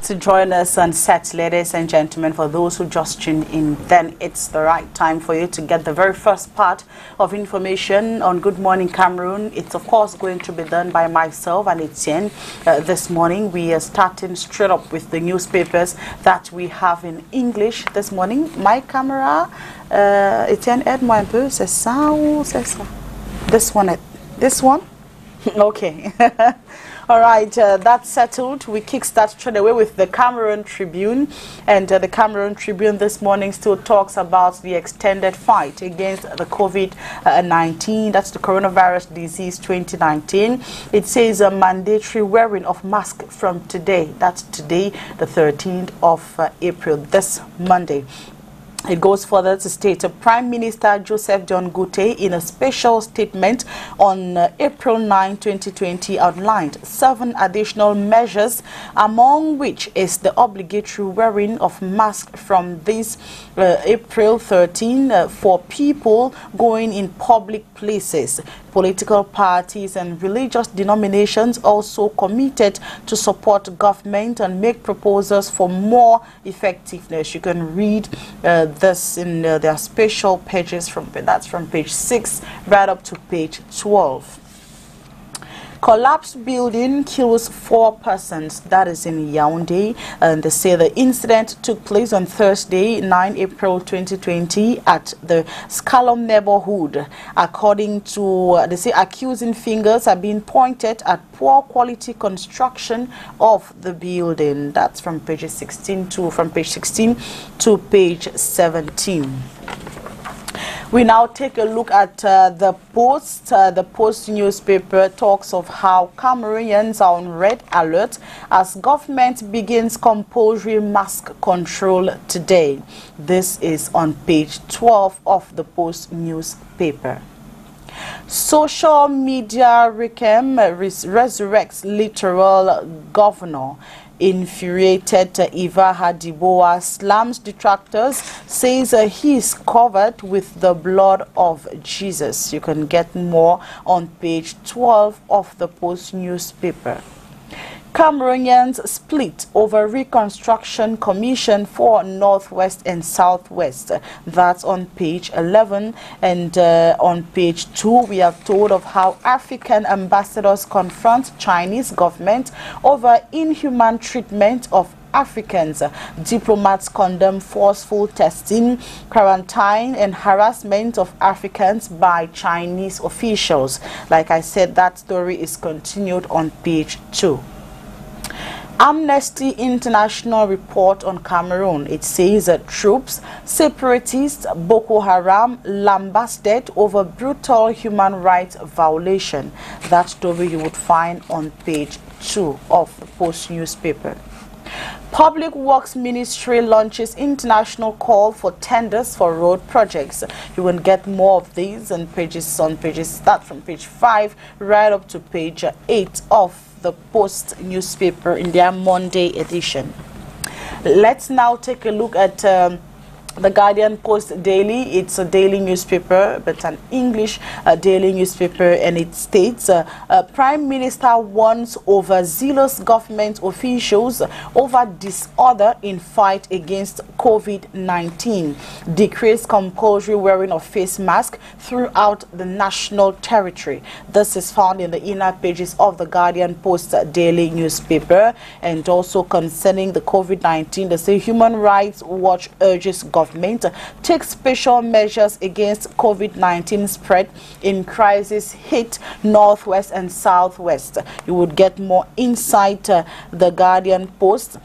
To join us on set, ladies and gentlemen. For those who just tuned in, then it's the right time for you to get the very first part of information on Good Morning Cameroon. It's of course going to be done by myself and Etienne. This morning we are starting straight up with the newspapers that we have in English this morning. My camera, Etienne, aide-moi un peu, c'est ça ou c'est ça? This one? Okay. All right, that's settled. We kickstart straight away with the Cameroon Tribune, and the Cameroon Tribune this morning still talks about the extended fight against the COVID-19. That's the coronavirus disease 2019. It says a mandatory wearing of mask from today. That's today, the 13th of April, this Monday. It goes further to state Prime Minister Joseph John Gute, in a special statement on April 9, 2020, outlined 7 additional measures, among which is the obligatory wearing of masks from this April 13 for people going in public places. Political parties and religious denominations also committed to support government and make proposals for more effectiveness. You can read this in their special pages from page 6 right up to page 12. Collapsed building kills 4 persons. That is in Yaoundé, and they say the incident took place on Thursday, 9 April 2020, at the Scalom neighborhood. According to they say, accusing fingers are being pointed at poor quality construction of the building. That's from page 16 to page 17. We now take a look at the Post. The Post newspaper talks of how Cameroonians are on red alert as government begins compulsory mask control today. This is on page 12 of the Post newspaper. Social media recam resurrects literal governor. Infuriated Eva Hadiboa slams detractors, says he's covered with the blood of Jesus. You can get more on page 12 of the Post newspaper. Cameroonians split over reconstruction commission for Northwest and Southwest. That's on page 11. And on page 2, we are told of how African ambassadors confront Chinese government over inhuman treatment of Africans. Diplomats condemn forceful testing, quarantine, and harassment of Africans by Chinese officials. Like I said, that story is continued on page 2. Amnesty International report on Cameroon. It says that troops, separatists, Boko Haram lambasted over brutal human rights violation. That story you would find on page 2 of the Post newspaper. Public Works Ministry launches international call for tenders for road projects. You will get more of these on pages start from page 5 right up to page 8 of the Post newspaper in their Monday edition. Let's now take a look at the Guardian Post Daily. It's a daily newspaper, but an English daily newspaper, and it states Prime Minister warns over zealous government officials over disorder in fight against COVID-19. Decrease compulsory wearing of face mask throughout the national territory. This is found in the inner pages of the Guardian Post Daily newspaper. And also concerning the COVID-19, they say Human Rights Watch urges government take special measures against COVID-19 spread in crisis hit Northwest and Southwest. You would get more insight the Guardian Post.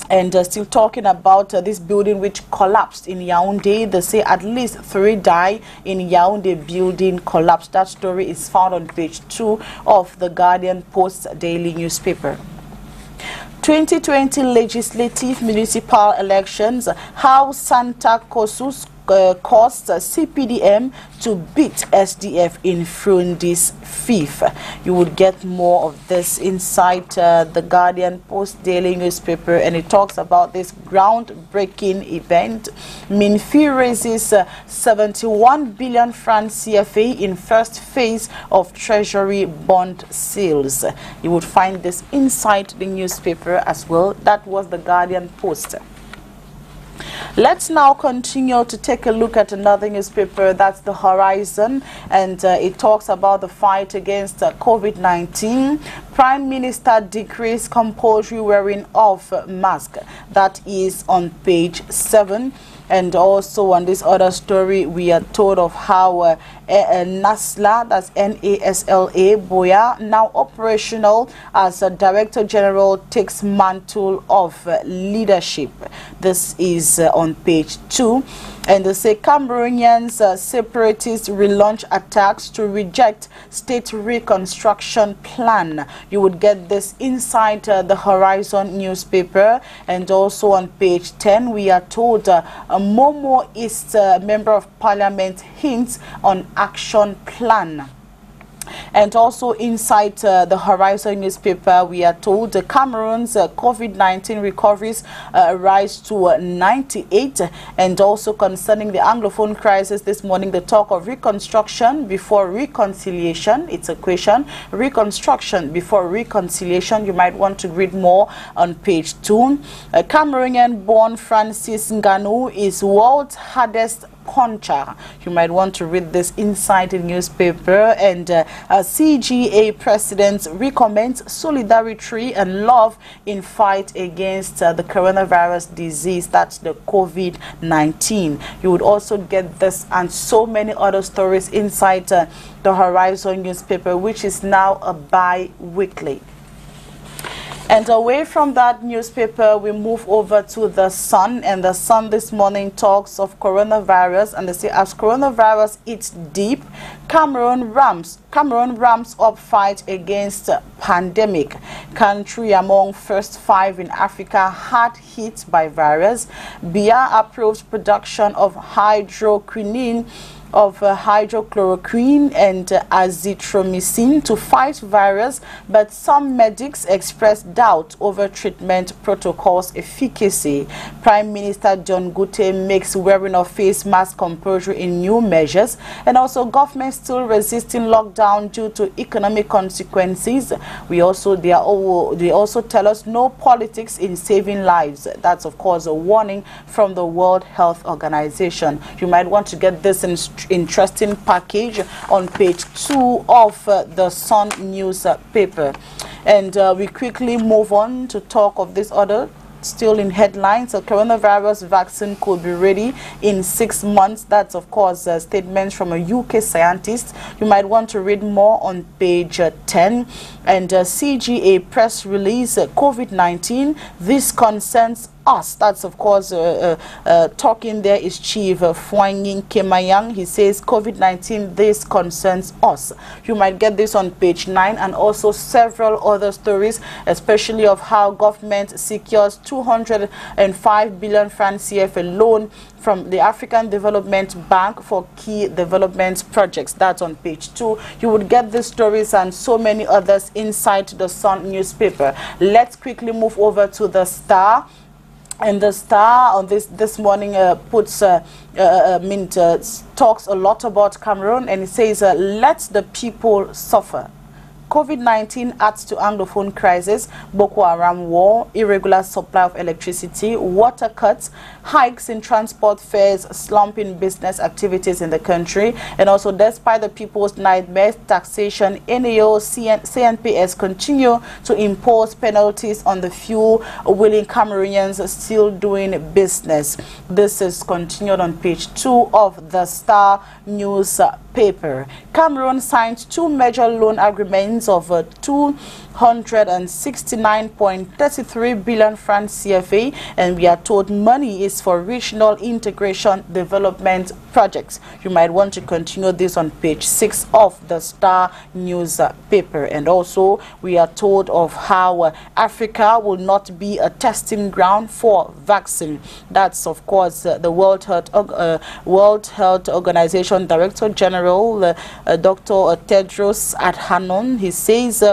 And still talking about this building which collapsed in Yaoundé. They say at least 3 die in Yaoundé building collapse. That story is found on page 2 of the Guardian Post daily newspaper. 2020 legislative municipal elections, how Santa Kosu's caused CPDM to beat SDF in Frundi's fief. You would get more of this inside the Guardian Post daily newspaper, and it talks about this groundbreaking event. Minfi raises 71 billion francs CFA in first phase of Treasury bond sales. You would find this inside the newspaper as well. That was the Guardian Post. Let's now continue to take a look at another newspaper, that's the Horizon, and it talks about the fight against COVID-19. Prime Minister decrees compulsory wearing of mask. That is on page 7. And also on this other story, we are told of how NASLA, that's N-A-S-L-A, Boya, now operational as a Director General, takes mantle of leadership. This is on page 2. And they say Cameroonians, separatists relaunch attacks to reject state reconstruction plan. You would get this inside the Horizon newspaper. And also on page 10, we are told Momo East Member of Parliament hints on action plan. And also inside the Horizon newspaper, we are told Cameroon's COVID-19 recoveries rise to 98. And also concerning the Anglophone crisis this morning, the talk of reconstruction before reconciliation. It's a question. Reconstruction before reconciliation. You might want to read more on page 2. Cameroonian-born Francis Ngannou is world's hardest puncher. You might want to read this inside the newspaper. And CGA president recommends solidarity and love in fight against the coronavirus disease. That's the COVID-19. You would also get this and so many other stories inside the Horizon newspaper, which is now a bi-weekly. And away from that newspaper, we move over to the Sun, and the Sun this morning talks of coronavirus, and they say as coronavirus eats deep, Cameroon ramps up fight against pandemic. Country among first 5 in Africa hard hit by virus. Bia approves production of hydrochloroquine and azithromycin to fight virus, but some medics express doubt over treatment protocols efficacy. Prime Minister John Gute makes wearing of face mask compulsory in new measures, and also government still resisting lockdown due to economic consequences. They also tell us no politics in saving lives. That's of course a warning from the World Health Organization. You might want to get this interesting package on page 2 of the Sun newspaper. And we quickly move on to talk of this other. Still in headlines, a coronavirus vaccine could be ready in 6 months. That's of course statements from a UK scientist. You might want to read more on page 10. And CGA press release, COVID-19, this concerns us. That's of course talking there is Chief Fuanging Kemayang. He says COVID-19, this concerns us. You might get this on page 9, and also several other stories, especially of how government secures 205 billion francs CFA loan from the African Development Bank for key development projects. That's on page 2. You would get these stories and so many others inside the Sun newspaper. Let's quickly move over to the Star. And the Star on this morning talks a lot about Cameroon, and it says let the people suffer. COVID-19 adds to Anglophone crisis, Boko Haram war, irregular supply of electricity, water cuts, hikes in transport fares, slumping business activities in the country. And also, despite the people's nightmares, taxation, NAO, CNPS continue to impose penalties on the few willing Cameroonians still doing business. This is continued on page 2 of the Star newspaper. Cameroon signed 2 major loan agreements of 269.33 billion francs CFA, and we are told money is for regional integration development projects. You might want to continue this on page 6 of the Star newspaper. And also, we are told of how Africa will not be a testing ground for vaccine. That's, of course, the World Health Organization Director General, Dr. Tedros Adhanom. He says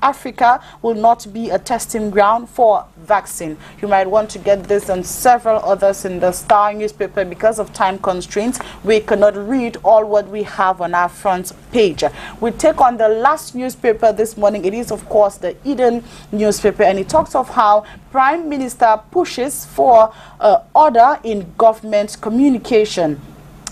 Africa will not be a testing ground for vaccine. You might want to get this and several others in the Star newspaper. Because of time constraints, we cannot read all what we have on our front page. We take on the last newspaper this morning. It is, of course, the Eden newspaper, and it talks of how Prime Minister pushes for order in government communication.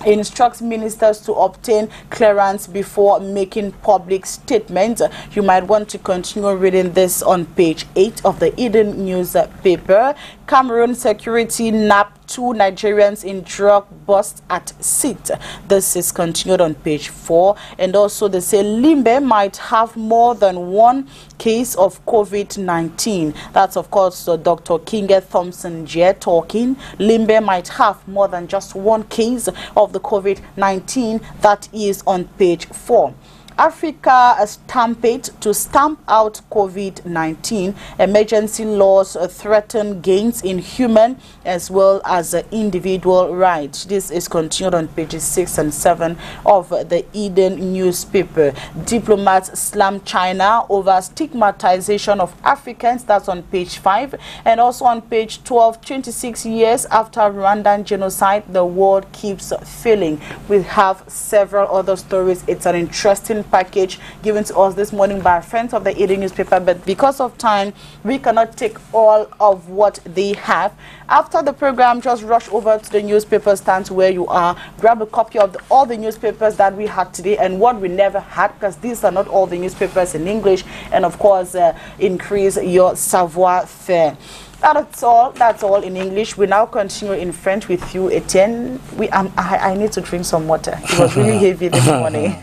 Instructs ministers to obtain clearance before making public statements. You might want to continue reading this on page 8 of the Eden newspaper. Cameroon security nabbed 2 Nigerians in drug bust at Sit. This is continued on page 4. And also they say Limbe might have more than 1 case of COVID-19. That's, of course, Dr. Kinga Thompson Jere talking. Limbe might have more than just 1 case of the COVID-19. That is on page 4. Africa stampede to stamp out COVID-19. Emergency laws threaten gains in human as well as individual rights. This is continued on pages 6 and 7 of the Eden newspaper. Diplomats slam China over stigmatization of Africans. That's on page 5. And also on page 12, 26 years after Rwandan genocide, the world keeps failing. We have several other stories. It's an interesting package given to us this morning by friends of the Eden newspaper, but because of time, we cannot take all of what they have. After the program, just rush over to the newspaper stands where you are, grab a copy of all the newspapers that we had today and what we never had, because these are not all the newspapers in English, and of course increase your savoir-faire. That's all in English. We now continue in French with you, Etienne. I need to drink some water. It was really heavy this morning.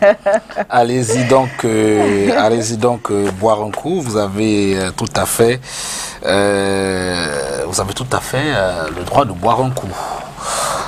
Allez-y donc, boire un coup. Vous avez tout à fait, le droit de boire un coup.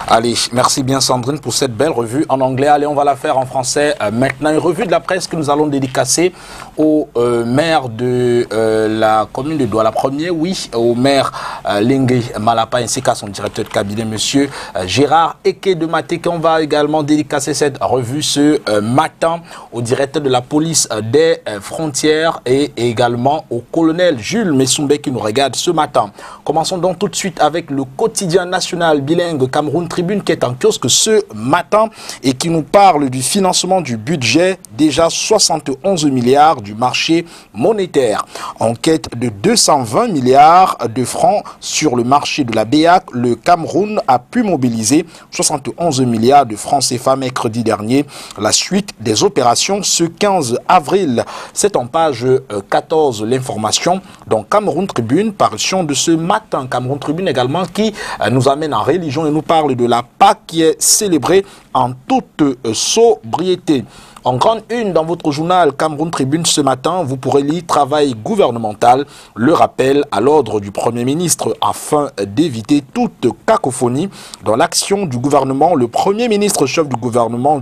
Allez, merci bien Sandrine pour cette belle revue en anglais. Allez, on va la faire en français maintenant. Une revue de la presse que nous allons dédicacer au maire de la commune de Douala Premier, oui, au maire Lingue Malapa ainsi qu'à son directeur de cabinet, monsieur Gérard Eke de Mateke. On va également dédicacer cette revue ce matin au directeur de la police des frontières et également au colonel Jules Messoumbe qui nous regarde ce matin. Commençons donc tout de suite avec le quotidien national bilingue Cameroun Tribune qui est en kiosque ce matin et qui nous parle du financement du budget, déjà 71 milliards du marché monétaire. En quête de 220 milliards de francs sur le marché de la BEAC, le Cameroun a pu mobiliser 71 milliards de francs CFA mercredi dernier. La suite des opérations ce 15 avril. C'est en page 14 l'information dans Cameroun Tribune, parution de ce matin. Cameroun Tribune également qui nous amène en religion et nous parle de la Pâque qui est célébrée en toute sobriété. En grande une dans votre journal Cameroun Tribune ce matin, vous pourrez lire travail gouvernemental, le rappel à l'ordre du Premier ministre afin d'éviter toute cacophonie. Dans l'action du gouvernement, le Premier ministre chef du gouvernement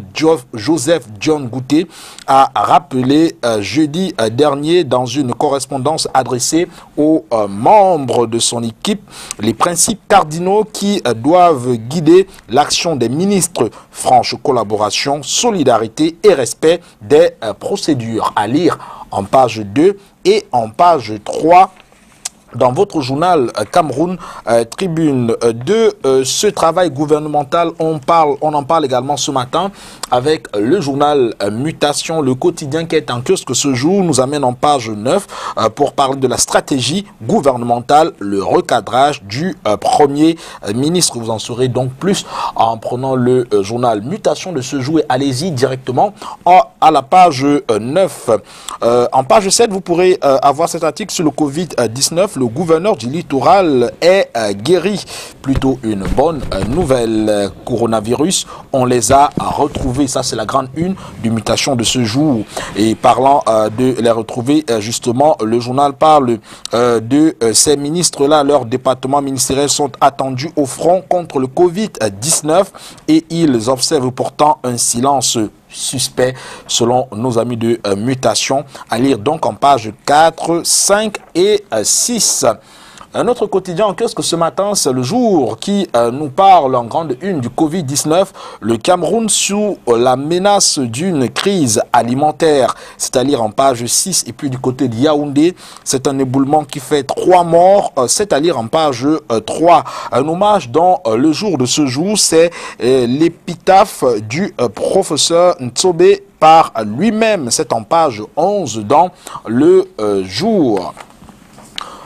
Joseph John Gouté a rappelé jeudi dernier dans une correspondance adressée aux membres de son équipe les principes cardinaux qui doivent guider l'action des ministres: franche collaboration, solidarité et respect des procédures. À lire en page 2 et en page 3 dans votre journal Cameroun Tribune. De ce travail gouvernemental, on en parle également ce matin avec le journal Mutation, le quotidien qui est en kiosque ce jour, nous amène en page 9 pour parler de la stratégie gouvernementale, le recadrage du Premier ministre. Vous en saurez donc plus en prenant le journal Mutation de ce jour et allez-y directement à la page 9. En page 7, vous pourrez avoir cet article sur le Covid-19, le gouverneur du littoral est guéri. Plutôt une bonne nouvelle. Coronavirus, on les a retrouvés. Ça, c'est la grande une du mutation de ce jour. Et parlant de les retrouver, justement, le journal parle de ces ministres-là. Leurs départements ministériels sont attendus au front contre le Covid-19 et ils observent pourtant un silence suspect selon nos amis de mutation. À lire donc en page 4, 5 et 6. Un autre quotidien en kiosque ce matin, c'est le Jour qui nous parle en grande une du Covid-19. Le Cameroun sous la menace d'une crise alimentaire. C'est à lire en page 6. Et puis du côté de Yaoundé, c'est un éboulement qui fait 3 morts. C'est à lire en page 3. Un hommage dans le jour de ce jour, c'est l'épitaphe du professeur Ntsobe par lui-même. C'est en page 11 dans le Jour.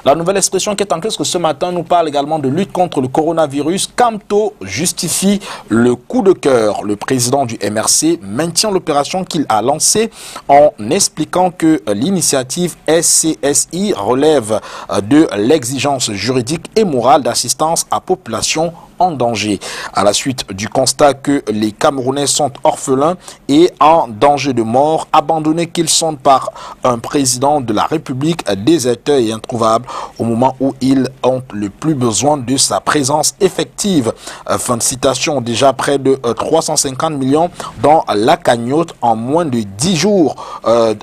La nouvelle expression qui est en kiosque ce matin nous parle également de lutte contre le coronavirus. Camto justifie le coup de cœur. Le président du MRC maintient l'opération qu'il a lancée en expliquant que l'initiative SCSI relève de l'exigence juridique et morale d'assistance à population en danger. À la suite du constat que les Camerounais sont orphelins et en danger de mort, abandonnés qu'ils sont par un président de la République déserteur et introuvable au moment où ils ont le plus besoin de sa présence effective. Fin de citation. Déjà près de 350 millions dans la cagnotte en moins de 10 jours.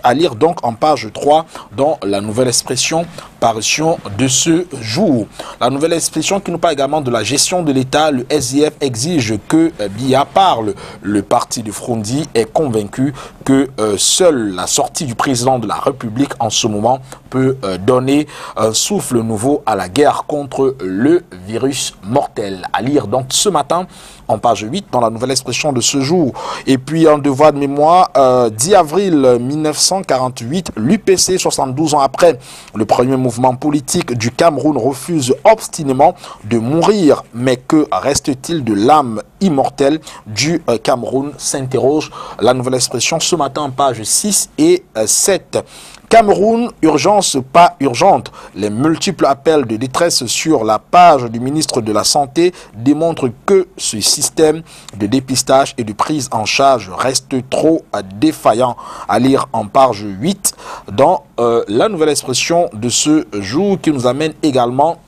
À lire donc en page 3 dans la nouvelle expression parution de ce jour. La nouvelle expression qui nous parle également de la gestion de l'État. Le SDF exige que Biya parle. Le parti de Frondi est convaincu que seule la sortie du président de la République en ce moment peut donner un souffle nouveau à la guerre contre le virus mortel. À lire donc ce matin en page 8 dans la nouvelle expression de ce jour. Et puis en devoir de mémoire, 10 avril 1948, l'UPC, 72 ans après, le premier mouvement politique du Cameroun refuse obstinément de mourir. Mais que reste-t-il de l'âme immortelle du Cameroun, s'interroge la nouvelle expression ce matin en page 6 et 7. Cameroun, urgence pas urgente. Les multiples appels de détresse sur la page du ministre de la Santé démontrent que ce système de dépistage et de prise en charge reste trop défaillant. À lire en page 8 dans la nouvelle expression de ce jour qui nous amène également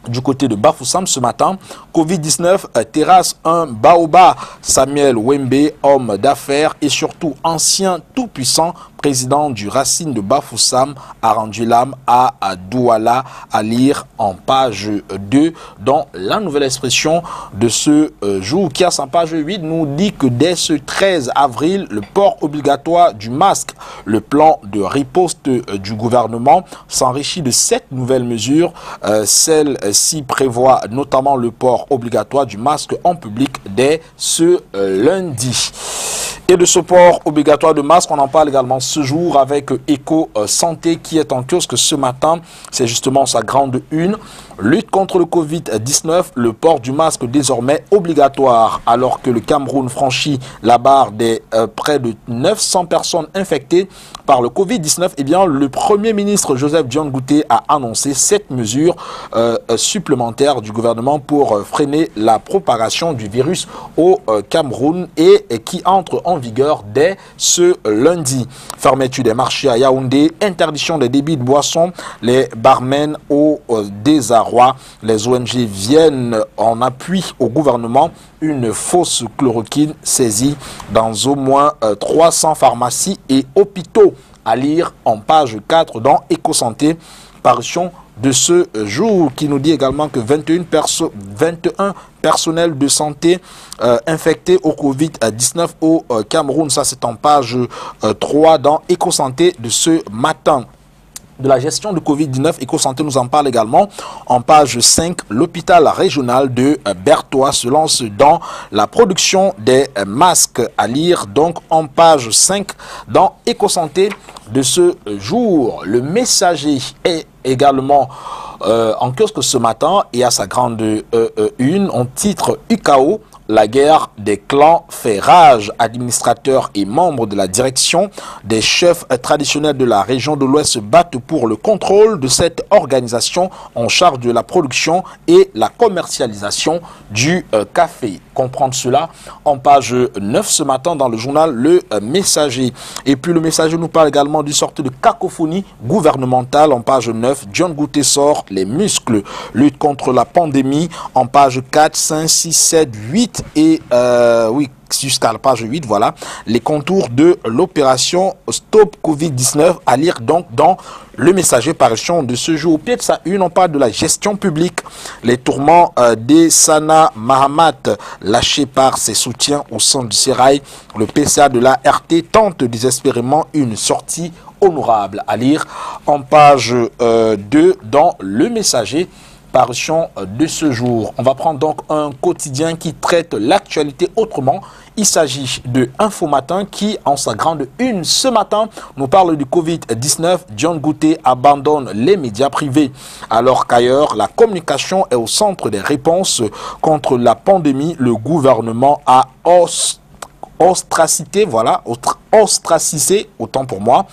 du côté de Bafoussam ce matin. Covid-19 terrasse un baobab. Samuel Wembe, homme d'affaires et surtout ancien tout-puissant président du Racine de Bafoussam, a rendu l'âme à Douala. À lire en page 2 dans la nouvelle expression de ce jour qui, à sa page 8, nous dit que dès ce 13 avril, le port obligatoire du masque, le plan de riposte du gouvernement s'enrichit de 7 nouvelles mesures. Celle-ci prévoit notamment le port obligatoire du masque en public dès ce lundi. Et de ce port obligatoire de masque, on en parle également ce jour avec Eco Santé qui est en kiosque ce matin. C'est justement sa grande une. Lutte contre le Covid-19, le port du masque désormais obligatoire. Alors que le Cameroun franchit la barre des près de 900 personnes infectées par le Covid-19, eh bien, le Premier ministre Joseph Dion Goutté a annoncé 7 mesures supplémentaires du gouvernement pour freiner la propagation du virus au Cameroun et qui entre en vigueur dès ce lundi. Fermeture des marchés à Yaoundé, interdiction des débits de boissons, les barmen au désarroi. Les ONG viennent en appui au gouvernement. Une fausse chloroquine saisie dans au moins 300 pharmacies et hôpitaux. À lire en page 4 dans Éco-Santé, parution de ce jour qui nous dit également que 21 personnels de santé infectés au Covid-19 au Cameroun. Ça, c'est en page 3 dans Éco-Santé de ce matin. De la gestion du Covid-19, Éco-Santé nous en parle également. En page 5, l'hôpital régional de Berthois se lance dans la production des masques. À lire donc en page 5 dans Éco-Santé de ce jour. Le Messager est également en kiosque ce matin et à sa grande une, on titre UKO. la guerre des clans fait rage. Administrateurs et membres de la direction des chefs traditionnels de la région de l'Ouest se battent pour le contrôle de cette organisation en charge de la production et la commercialisation du café. Comprendre cela en page 9 ce matin dans le journal Le Messager. Et puis le Messager nous parle également d'une sorte de cacophonie gouvernementale en page 9. John Gouté sort les muscles, lutte contre la pandémie en page 4, 5, 6, 7, 8 et oui, jusqu'à la page 8, voilà, les contours de l'opération Stop Covid-19 à lire donc dans Le Messager, parution de ce jour. Au pied de sa une, on parle de la gestion publique, les tourments d'Essana Mahamat, lâché par ses soutiens au centre du Sérail. Le PCA de la RT tente désespérément une sortie honorable, à lire en page 2 dans Le Messager, parution de ce jour. On va prendre donc un quotidien qui traite l'actualité autrement. Il s'agit de Info Matin qui, en sa grande une ce matin, nous parle du Covid-19. John Gouté abandonne les médias privés. Alors qu'ailleurs, la communication est au centre des réponses contre la pandémie. Le gouvernement a ostracisé, voilà, ostracisé, autant pour moi,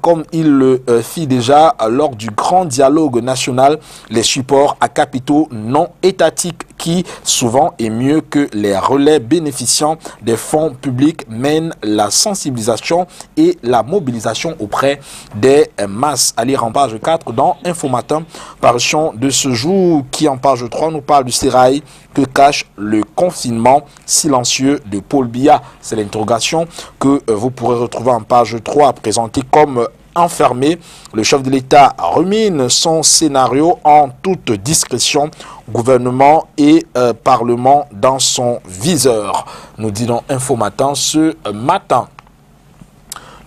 comme il le fit déjà lors du grand dialogue national, les supports à capitaux non étatiques qui, souvent et mieux que les relais bénéficiant des fonds publics, mènent la sensibilisation et la mobilisation auprès des masses. À lire en page 4 dans Info Matin, parution de ce jour, qui en page 3 nous parle du sérail que cache le confinement silencieux de Paul Biya. C'est l'interrogation que vous pourrez retrouver en page 3, présenté comme enfermé. Le chef de l'État rumine son scénario en toute discrétion. Gouvernement et Parlement dans son viseur, nous dit dans Info Matin ce matin.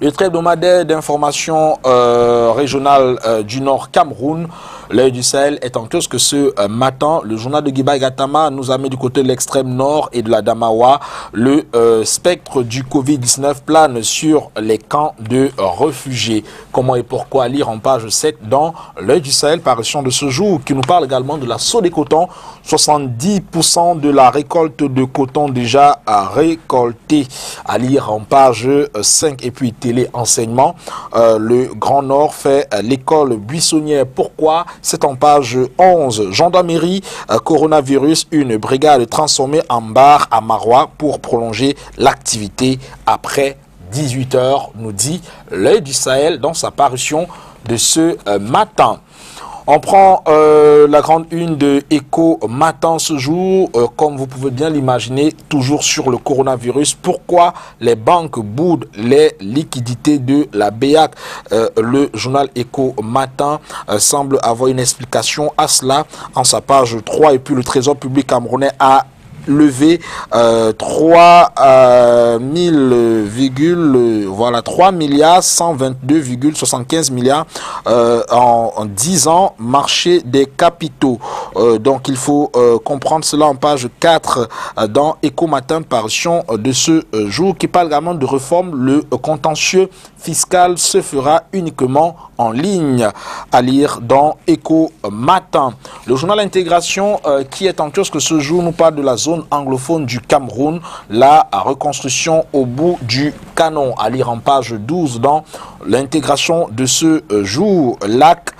Le trait hebdomadaire d'information régionale du Nord Cameroun, l'œil du Sahel est en kiosque ce matin. Le journal de Guiba et Gatama nous a mis du côté de l'extrême nord et de la Damawa. Le spectre du Covid-19 plane sur les camps de réfugiés. Comment et pourquoi, lire en page 7 dans l'œil du Sahel, parution de ce jour, qui nous parle également de la saut des cotons. 70% de la récolte de coton déjà récoltée, à lire en page 5. Et puis télé enseignement, le Grand Nord fait l'école buissonnière. Pourquoi? C'est en page 11. Gendarmerie, coronavirus, une brigade transformée en bar à Marois pour prolonger l'activité après 18 h, nous dit l'œil du Sahel dans sa parution de ce matin. On prend la grande une de Écho Matin ce jour, comme vous pouvez bien l'imaginer, toujours sur le coronavirus. Pourquoi les banques boudent les liquidités de la BEAC? Le journal Écho Matin semble avoir une explication à cela en sa page 3. Et puis le Trésor public camerounais a levé 3 milliards 122,75 milliards en 10 ans, marché des capitaux. Donc il faut comprendre cela en page 4 dans Écho Matin, parution de ce jour, qui parle également de réforme. Le contentieux fiscal se fera uniquement en ligne, à lire dans Écho Matin. Le journal Intégration qui est en kiosque ce jour nous parle de la zone anglophone du Cameroun, la reconstruction au bout du canon, à lire en page 12 dans l'Intégration de ce jour. Lac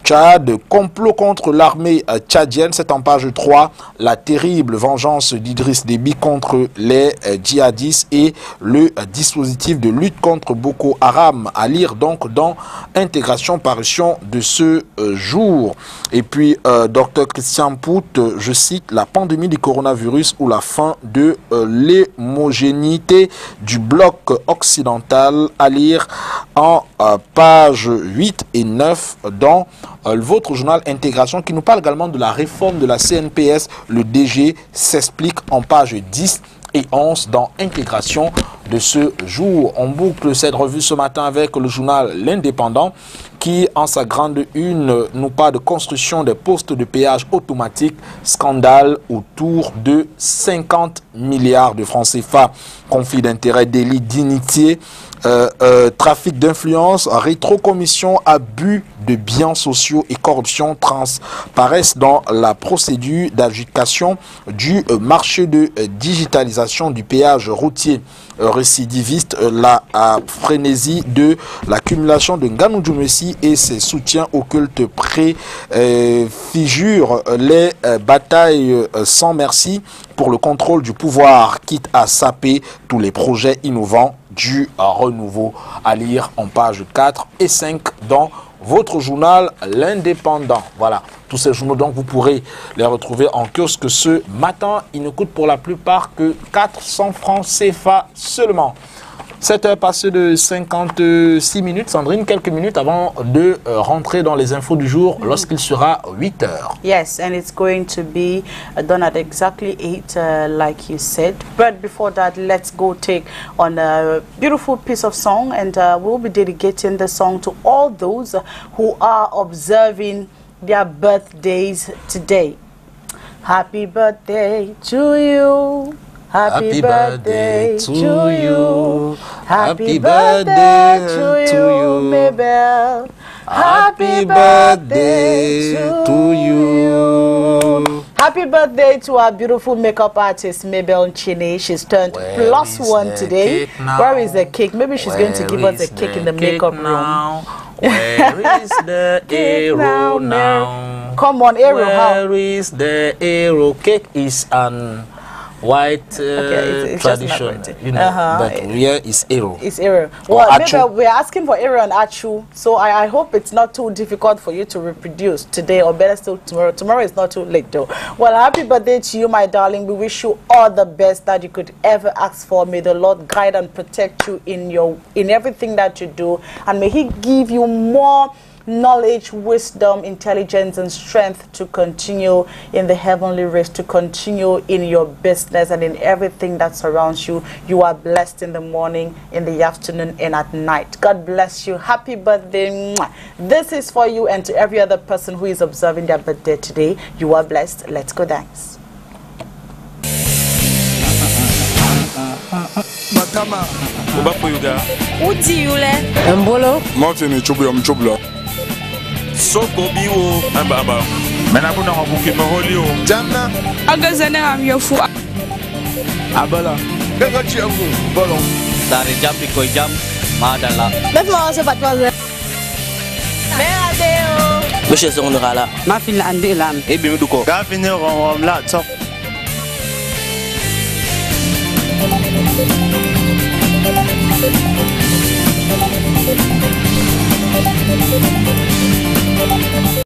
Tchad, complot contre l'armée tchadienne, c'est en page 3. La terrible vengeance d'Idriss Déby contre les djihadistes et le dispositif de lutte contre Boko Haram, à lire donc dans Intégration, parution de ce jour. Et puis Dr Christian Pout, je cite, la pandémie du coronavirus ou la fin de l'homogénéité du bloc occidental, à lire en page 8 et 9 dans votre journal Intégration, qui nous parle également de la réforme de la CNPS. Le DG s'explique en page 10 et 11 dans intégration de ce jour. On boucle cette revue ce matin avec le journal L'Indépendant qui, en sa grande une, nous parle de construction des postes de péage automatique, scandale autour de 50 milliards de francs CFA, conflit d'intérêts, délit d'initié, trafic d'influence, rétrocommission, abus de biens sociaux et corruption transparaissent dans la procédure d'adjudication du marché de digitalisation du péage routier. Récidiviste, la frénésie de l'accumulation de Nganou Djoumessi et ses soutiens occultes préfigurent les batailles sans merci pour le contrôle du pouvoir, quitte à saper tous les projets innovants du renouveau. À lire en pages 4 et 5 dans votre journal L'Indépendant. Voilà, tous ces journaux, donc vous pourrez les retrouver en kiosque ce matin. Ils ne coûtent pour la plupart que 400 francs CFA seulement. 7 heures passées de 56 minutes, Sandrine, quelques minutes avant de rentrer dans les infos du jour lorsqu'il sera 8 heures. Yes, and it's going to be done at exactly 8, like you said. But before that, let's go take on a beautiful piece of song, and we'll be dedicating the song to all those who are observing their birthdays today. Happy birthday to you. Happy birthday to you. Happy birthday to you, Mabel. Happy birthday to you. Happy birthday to our beautiful makeup artist, Mabel Chine. She's turned +1 today. Where is the cake? Maybe she's going to give us a cake in the makeup room. Where is the arrow now? Come on, arrow. Where is the arrow? Cake is an white it's tradition, you know, but here is arrow. It's arrow. Well, maybe we're asking for arrow and achu, so I hope it's not too difficult for you to reproduce today, or better still tomorrow. Tomorrow is not too late though. Well, happy birthday to you, my darling. We wish you all the best that you could ever ask for. May the Lord guide and protect you in everything that you do, and may He give you more knowledge, wisdom, intelligence, and strength to continue in the heavenly race, to continue in your business and in everything that surrounds you. You are blessed in the morning, in the afternoon, and at night. God bless you. Happy birthday. This is for you and to every other person who is observing their birthday today. You are blessed. Let's go dance. Matama, Ubapuyuga, Uti yule, Mbolo, Martin Chublo. Soko biwo amba mena kuna ngabuki maholio jamna agazane amyofu abala gaga chiamu bolon dari jam ko jam madala befma se patwa meradeo monsieur son rala ma fin la ande lam e bi duko ga finir on la top